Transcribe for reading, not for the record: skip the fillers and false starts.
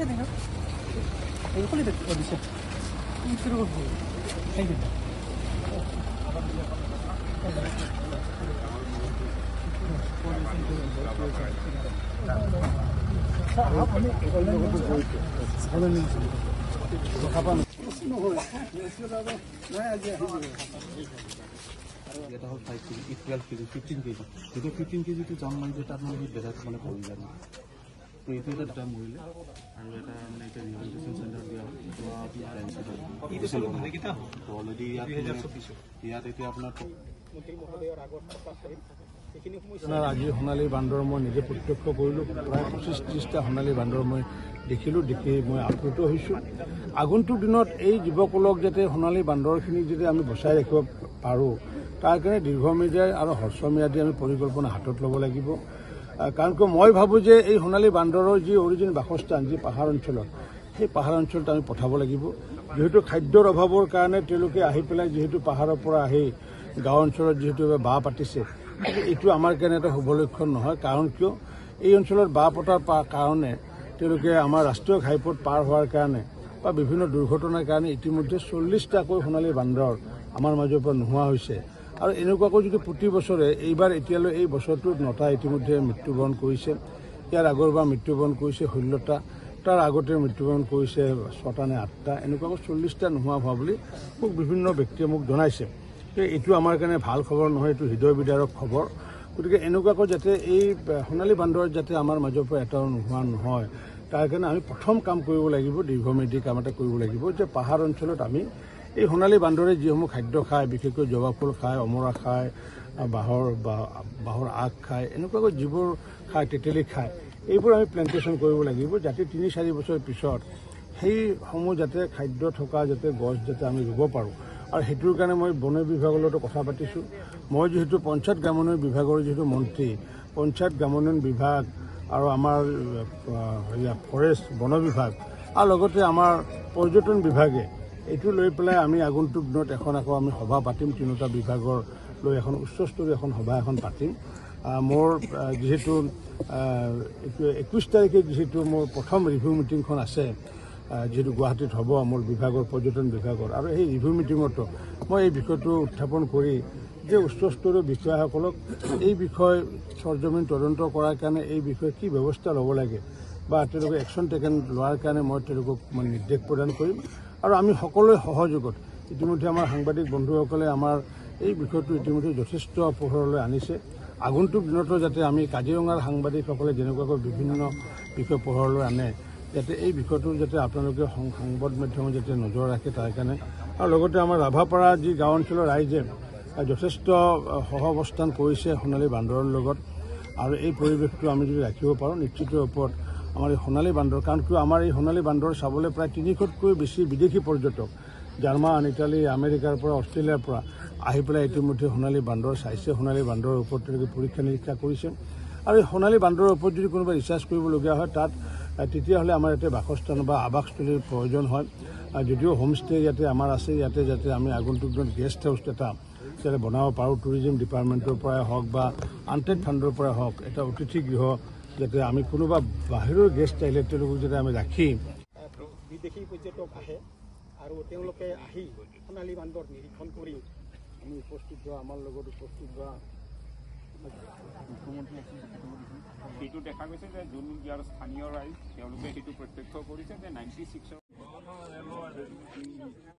Thank you. এটা হল 5 KG 12 KG 15 KG যদি 15 KG তো জাম মানে যেটা আপনার বেজাত মানে পড়ি যায় তো এইটো এটা মৰিলে আৰু এটা মানে এটা ৰিহেবিলিটেশ্যন চেণ্টাৰ দিয়া হ'ল তো আপোনাৰ অলৰেডি ইয়াত এতিয়া আপোনাৰ আজি সোণালী বান্দৰ মই নিজে প্ৰত্যক্ষ কৰিলোঁ প্ৰায় 25-30টা সোণালী বান্দৰ মই দেখিলোঁ দেখি মই আপ্লুত হৈছোঁ আগন্তুক দিনত এই যুৱকসকলক যাতে সোণালী বান্দৰখিনিক যদি আমি বচাই ৰাখিব পাৰোঁ তাৰ কাৰণে দীৰ্ঘম্যাদী আৰু হ্ৰস্বম্যাদী আমি পৰিকল্পনা হাতত ল'ব লাগিব কাৰণ মই ভাবোঁ যে এই সোণালী বান্দৰৰ যি অৰিজিন বাসস্থান যি পাহাৰ অঞ্চলত সেই পাহাৰ অঞ্চলত আমি পঠাব লাগিব যেহেতু খাদ্যৰ অভাৱৰ কাৰণে তেওঁলোকে আহি পেলাই যেহেতু পাহাৰৰ পৰা আহি গাঁও অঞ্চলত যেহেতু বাঁহ পাতিছে এইটো আমাৰ কাৰণে এটা শুভ লক্ষণ নহয় কাৰণ কিয় এই অঞ্চলত বাঁহ পতাৰ কাৰণে তেওঁলোকে আমাৰ ৰাষ্ট্ৰীয় ঘাইপথ পাৰ হোৱাৰ কাৰণে বা বিভিন্ন দুৰ্ঘটনাৰ কাৰণে ইতিমধ্যে 40টাকৈ সোণালী বান্দৰ আমাৰ মাজৰ পৰা নোহোৱা হৈছে আৰু এনেকুৱাকৈ যদি প্ৰতি বছৰে এইবাৰ এতিয়ালৈ এই বছৰটোত 9টা ইতিমধ্যে মৃত্যুবৰণ কৰিছে ইয়াৰ আগৰবাৰ মৃত্যুবৰণ কৰিছে 16টা তাৰ আগতে মৃত্যুবৰণ কৰিছে 6টা নে 8টা এনেকুৱাকৈ 40টা নোহোৱা হোৱা বুলি মোক বিভিন্ন ব্যক্তিয়ে মোক জনাইছে এইটো আমাৰ কাৰণে ভাল খবৰ নহয় এইটো হৃদয় বিদাৰক খবৰ গতিকে এনেকুৱাকৈ যাতে এই সোণালী বান্দৰ যাতে আমাৰ মাজৰ পৰা এটাও নোহোৱা নহয় তাৰ কাৰণে আমি প্ৰথম কাম কৰিব লাগিব দীৰ্ঘম্যাদী কাম এটা কৰিব লাগিব যে পাহাৰ অঞ্চলত আমি এই সোণালী বান্দৰে যিসমূহ খাদ্য খায় বিশেষকৈ জবা ফুল খায় অমৰা খায় বাঁহৰ আগ খায় এনেকুৱাকৈ যিবোৰ খায় তেতেলী খায় এইবোৰ আমি প্লেণ্টেশ্যন কৰিব লাগিব যাতে 3-4 বছৰ পিছত সেইসমূহ যাতে খাদ্য থকা যাতে গছ যাতে আমি ৰুব পাৰোঁ আৰু সেইটোৰ কাৰণে মই বন বিভাগৰ লগত কথা পাতিছোঁ মই যিহেতু পঞ্চায়ত গ্ৰামোন্নয়ন বিভাগৰ যিহেতু মন্ত্ৰী পঞ্চায়ত গ্ৰামোন্নয়ন বিভাগ আৰু আমাৰ ফৰেষ্ট বন বিভাগ আৰু লগতে আমাৰ পৰ্যটন বিভাগে এইটো লৈ পেলাই আমি আগন্তুক দিনত আকৌ আমি সভা পাতিম 3টা বিভাগৰ লৈ এখন উচ্চস্তৰীয় এখন সভা এখন পাতিম মোৰ যিহেতু 21 তাৰিখে যিহেতু মোৰ প্ৰথম ৰিভিউ মিটিংখন আছে যেহেতু গুৱাহাটীত হ'ব মোৰ বিভাগৰ পৰ্যটন বিভাগৰ আৰু এই ৰিভিউ মিটিঙতো মই এই বিষয়টো উত্থাপন কৰি যে উচ্চস্তৰীয় বিষয়াসকলক এই বিষয় সৰজমিন তদন্ত কৰাৰ কাৰণে এই বিষয়ে কি ব্যৱস্থা ল'ব লাগে বা তেওঁলোকে একশ্যন টেকেন লোৱাৰ কাৰণে মই তেওঁলোকক নিৰ্দেশ প্ৰদান কৰিম আৰু আমি সকলোৱে সহযোগত ইতিমধ্যে আমাৰ সাংবাদিক বন্ধুসকলে আমাৰ এই বিষয়টো ইতিমধ্যে যথেষ্ট পোহৰলৈ আনিছে আগন্তুক দিনতো যাতে আমি কাজিৰঙাৰ সাংবাদিকসকলে যেনেকুৱাকৈ বিভিন্ন বিষয় পোহৰলৈ আনে যাতে এই বিষয়টো যাতে আপোনালোকে সংবাদ মাধ্যমে যাতে নজৰ ৰাখে তাৰ কাৰণে আৰু লগতে আমাৰ ৰাভাপাৰা যি গাঁও অঞ্চলৰ ৰাইজে যথেষ্ট সহাৱস্থান কৰিছে সোণালী বান্দৰৰ লগত আৰু এই পৰিৱেশটো আমি যদি ৰাখিব পাৰোঁ নিশ্চিত ওপৰত আমাৰ এই সোণালী বান্দৰ কাৰণ কিয় আমাৰ এই সোণালী বান্দৰ চাবলৈ প্ৰায় 300তকৈ বেছি বিদেশী পৰ্যটক জাৰ্মান ইটালী আমেৰিকাৰ পৰা অষ্ট্ৰেলিয়াৰ পৰা আহি পেলাই ইতিমধ্যে সোণালী বান্দৰ চাইছে সোণালী বান্দৰৰ ওপৰত তেওঁলোকে পৰীক্ষা নিৰীক্ষা কৰিছে আৰু এই সোণালী বান্দৰৰ ওপৰত যদি কোনোবা ৰিচাৰ্চ কৰিবলগীয়া হয় তাত তেতিয়াহ'লে আমাৰ ইয়াতে বাসস্থান বা আৱাসস্থলীৰ প্ৰয়োজন হয় যদিও হোমষ্টে ইয়াতে আমাৰ আছে ইয়াতে যাতে আমি আগন্তুক দিনত গেষ্ট হাউচ এটা যাতে বনাব পাৰোঁ টুৰিজিম ডিপাৰ্টমেণ্টৰ পৰাই হওক বা আনটেড ফাণ্ডৰ পৰাই হওক এটা অতিথি গৃহ যাতে আমি কোনোবা বাহিৰৰ গেষ্ট আহিলে তেওঁলোকক যাতে আমি ৰাখি বিদেশী পৰ্যটক আহে আৰু তেওঁলোকে আহি সোণালী বান্দৰ নিৰীক্ষণ কৰি আমি উপস্থিত হোৱা আমাৰ লগত উপস্থিত হোৱা সেইটো দেখা গৈছে যে যোন ইয়াৰ স্থানীয় ৰাইজ তেওঁলোকে সেইটো প্ৰত্যক্ষ কৰিছে যে 96